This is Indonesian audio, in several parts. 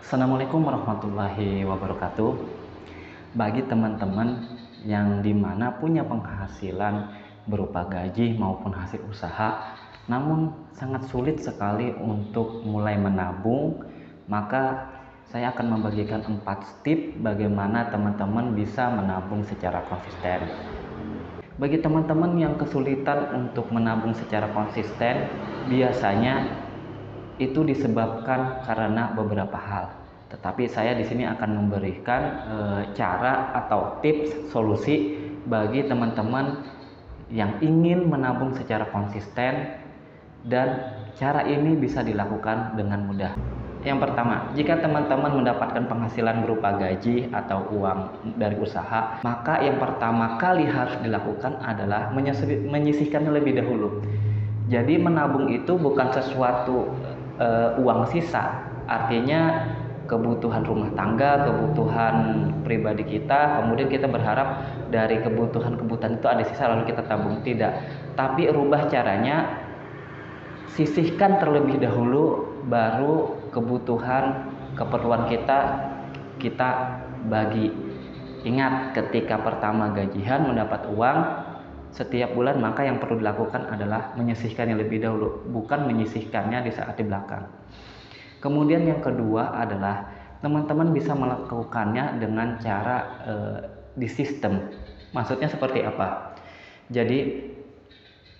Assalamualaikum warahmatullahi wabarakatuh. Bagi teman-teman yang dimana punya penghasilan berupa gaji maupun hasil usaha, namun sangat sulit sekali untuk mulai menabung, maka saya akan membagikan 4 tips bagaimana teman-teman bisa menabung secara konsisten. Bagi teman-teman yang kesulitan untuk menabung secara konsisten, biasanya itu disebabkan karena beberapa hal. Tetapi saya di sini akan memberikan cara atau tips solusi bagi teman-teman yang ingin menabung secara konsisten, dan cara ini bisa dilakukan dengan mudah. Yang pertama, jika teman-teman mendapatkan penghasilan berupa gaji atau uang dari usaha, maka yang pertama kali harus dilakukan adalah menyisihkannya lebih dahulu. Jadi menabung itu bukan sesuatu uang sisa, artinya kebutuhan rumah tangga, kebutuhan pribadi kita, kemudian kita berharap dari kebutuhan-kebutuhan itu ada sisa lalu kita tabung. Tidak, tapi rubah caranya, sisihkan terlebih dahulu, baru kebutuhan keperluan kita bagi. Ingat, ketika pertama gajian mendapat uang setiap bulan, maka yang perlu dilakukan adalah menyisihkannya lebih dahulu, bukan menyisihkannya di saat di belakang. Kemudian yang kedua adalah teman-teman bisa melakukannya dengan cara di sistem. Maksudnya seperti apa? Jadi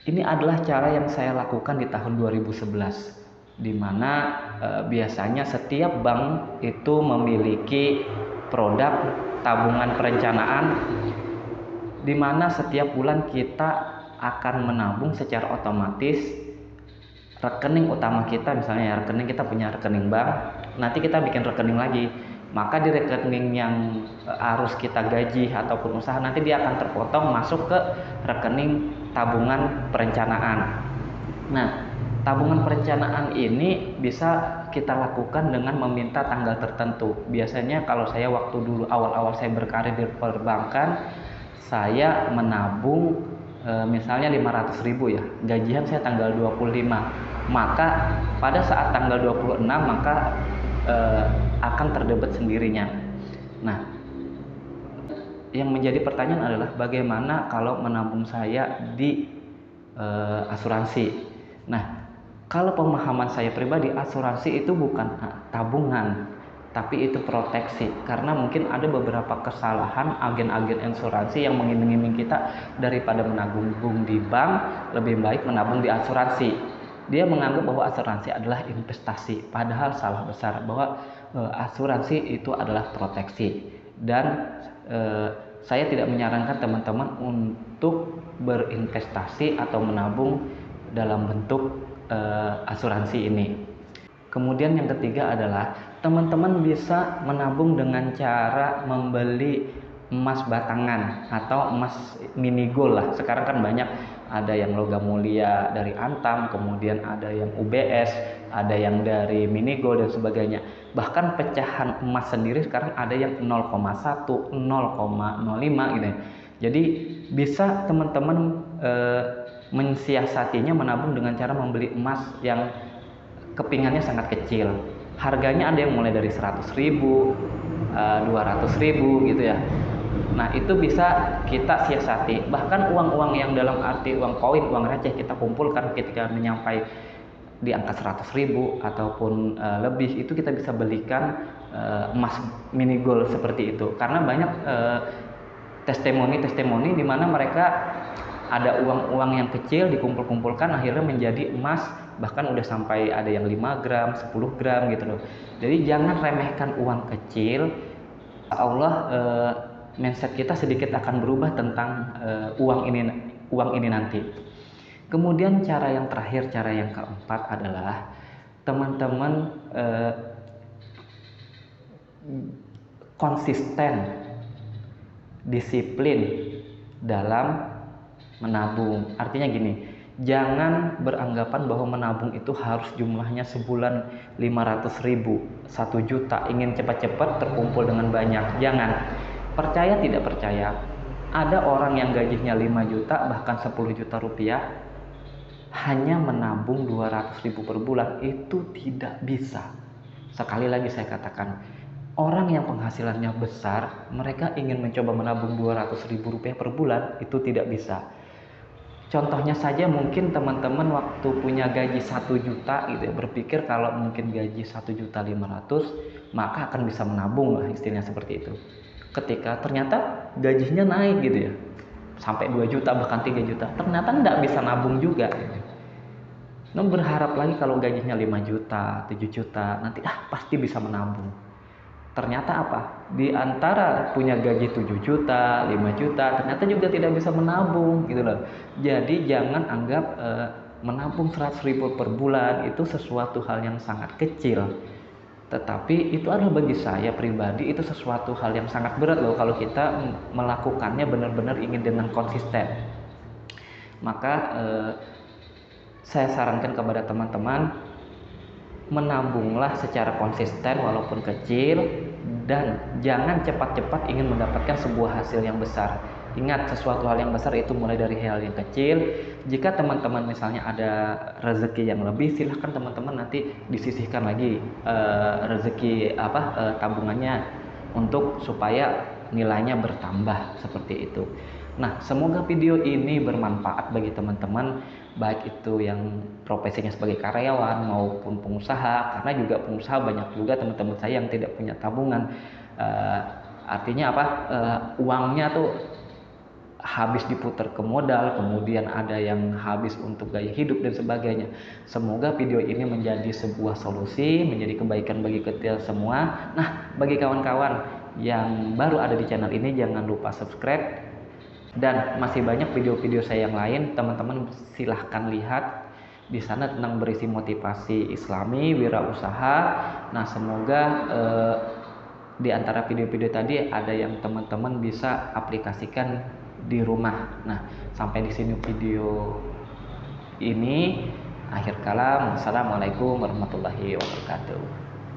ini adalah cara yang saya lakukan di tahun 2011, di mana biasanya setiap bank itu memiliki produk tabungan perencanaan, di mana setiap bulan kita akan menabung secara otomatis. Rekening utama kita, misalnya rekening kita punya rekening bank, nanti kita bikin rekening lagi, maka di rekening yang harus kita gaji ataupun usaha, nanti dia akan terpotong masuk ke rekening tabungan perencanaan. Nah, tabungan perencanaan ini bisa kita lakukan dengan meminta tanggal tertentu. Biasanya kalau saya waktu dulu awal-awal saya berkarir di perbankan, saya menabung misalnya 500.000 ya, gajian saya tanggal 25, maka pada saat tanggal 26 maka akan terdebit sendirinya. Nah, yang menjadi pertanyaan adalah bagaimana kalau menabung saya di asuransi. Nah, kalau pemahaman saya pribadi, asuransi itu bukan tabungan, tapi itu proteksi, karena mungkin ada beberapa kesalahan agen-agen asuransi yang mengiming-iming kita daripada menabung di bank, lebih baik menabung di asuransi. Dia menganggap bahwa asuransi adalah investasi, padahal salah besar, bahwa asuransi itu adalah proteksi. Dan saya tidak menyarankan teman-teman untuk berinvestasi atau menabung dalam bentuk asuransi ini. Kemudian yang ketiga adalah teman-teman bisa menabung dengan cara membeli emas batangan atau emas mini gold lah. Sekarang kan banyak, ada yang logam mulia dari Antam, kemudian ada yang UBS, ada yang dari mini gold dan sebagainya. Bahkan pecahan emas sendiri sekarang ada yang 0,1, 0,05 gitu ya. Jadi bisa teman-teman mensiasatinya menabung dengan cara membeli emas yang kepingannya sangat kecil. Harganya ada yang mulai dari 100.000, 200.000 gitu ya. Nah, itu bisa kita siasati. Bahkan uang-uang yang dalam arti uang koin, uang receh kita kumpulkan ketika menyampai di angka 100.000 ataupun lebih, itu kita bisa belikan emas mini gold seperti itu. Karena banyak testimoni di mana mereka ada uang-uang yang kecil dikumpul-kumpulkan akhirnya menjadi emas, bahkan udah sampai ada yang 5 gram, 10 gram gitu loh. Jadi jangan remehkan uang kecil. Allah mindset kita sedikit akan berubah tentang uang ini nanti. Kemudian cara yang terakhir, cara yang keempat adalah teman-teman konsisten, disiplin dalam menabung. Artinya gini, jangan beranggapan bahwa menabung itu harus jumlahnya sebulan 500.000, 1 juta, ingin cepat-cepat terkumpul dengan banyak. Jangan. Percaya tidak percaya, ada orang yang gajinya 5 juta bahkan 10 juta rupiah hanya menabung 200.000 per bulan. Itu tidak bisa. Sekali lagi saya katakan, orang yang penghasilannya besar, mereka ingin mencoba menabung Rp200.000 per bulan, itu tidak bisa. Contohnya saja mungkin teman-teman waktu punya gaji 1 juta gitu ya, berpikir kalau mungkin gaji 1.500.000 maka akan bisa menabung lah, istilahnya seperti itu. Ketika ternyata gajinya naik gitu ya, sampai 2 juta bahkan 3 juta, ternyata nggak bisa nabung juga gitu. Berharap lagi kalau gajinya 5 juta, 7 juta, nanti pasti bisa menabung. Ternyata apa? Di antara punya gaji 7 juta, 5 juta, ternyata juga tidak bisa menabung gitu loh. Jadi jangan anggap menabung 100.000 per bulan itu sesuatu hal yang sangat kecil. Tetapi itu adalah bagi saya pribadi itu sesuatu hal yang sangat berat loh kalau kita melakukannya benar-benar ingin dengan konsisten. Maka saya sarankan kepada teman-teman, menabunglah secara konsisten walaupun kecil, dan jangan cepat-cepat ingin mendapatkan sebuah hasil yang besar. Ingat, sesuatu hal yang besar itu mulai dari hal yang kecil. Jika teman-teman misalnya ada rezeki yang lebih, silahkan teman-teman nanti disisihkan lagi rezeki tabungannya untuk supaya nilainya bertambah seperti itu. Nah, semoga video ini bermanfaat bagi teman-teman, baik itu yang profesinya sebagai karyawan maupun pengusaha, karena juga pengusaha banyak juga teman-teman saya yang tidak punya tabungan. Artinya uangnya tuh habis diputar ke modal, kemudian ada yang habis untuk gaya hidup dan sebagainya. Semoga video ini menjadi sebuah solusi, menjadi kebaikan bagi kita semua. Nah, bagi kawan-kawan yang baru ada di channel ini, jangan lupa subscribe. Dan masih banyak video-video saya yang lain, teman-teman silahkan lihat. Di sana tentang berisi motivasi Islami, wirausaha. Nah, semoga di antara video-video tadi ada yang teman-teman bisa aplikasikan di rumah. Nah, sampai di sini video ini. Akhir kalam, wassalamualaikum warahmatullahi wabarakatuh.